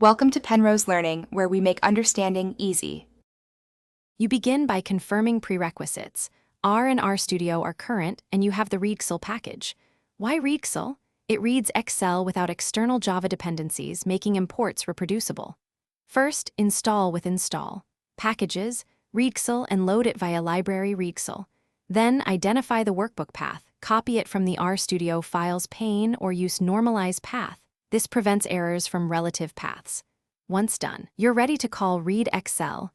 Welcome to Penrose Learning, where we make understanding easy. You begin by confirming prerequisites. R and RStudio are current, and you have the ReadXL package. Why ReadXL? It reads Excel without external Java dependencies, making imports reproducible. First, install with install. Packages, ReadXL, and load it via library ReadXL. Then, identify the workbook path, copy it from the RStudio files pane, or use normalize path. This prevents errors from relative paths. Once done, you're ready to call readXL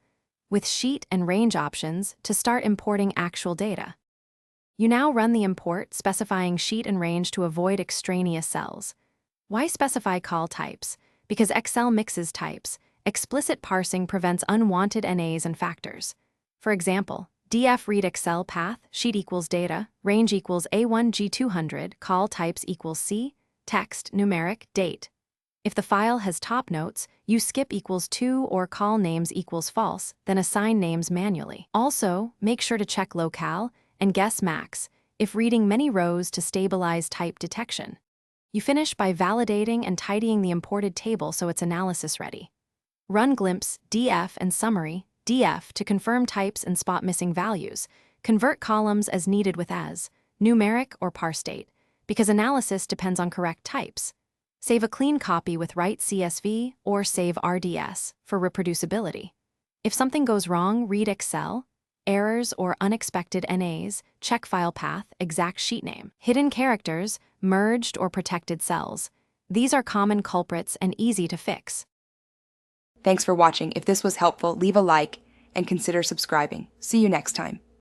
with sheet and range options to start importing actual data. You now run the import specifying sheet and range to avoid extraneous cells. Why specify call types? Because Excel mixes types. Explicit parsing prevents unwanted NAs and factors. For example, df read Excel path, sheet equals data, range equals A1G200, call types equals C, text, numeric, date. If the file has top notes, use skip equals to or call names equals false, then assign names manually. Also, make sure to check locale and guess max if reading many rows to stabilize type detection. You finish by validating and tidying the imported table so it's analysis ready. Run glimpse, df, and summary, df, to confirm types and spot missing values. Convert columns as needed with as, numeric, or parse date, because analysis depends on correct types. Save a clean copy with write CSV or save RDS for reproducibility. If something goes wrong, read Excel, errors or unexpected NAs, check file path, exact sheet name, hidden characters, merged or protected cells. These are common culprits and easy to fix. Thanks for watching. If this was helpful, leave a like and consider subscribing. See you next time.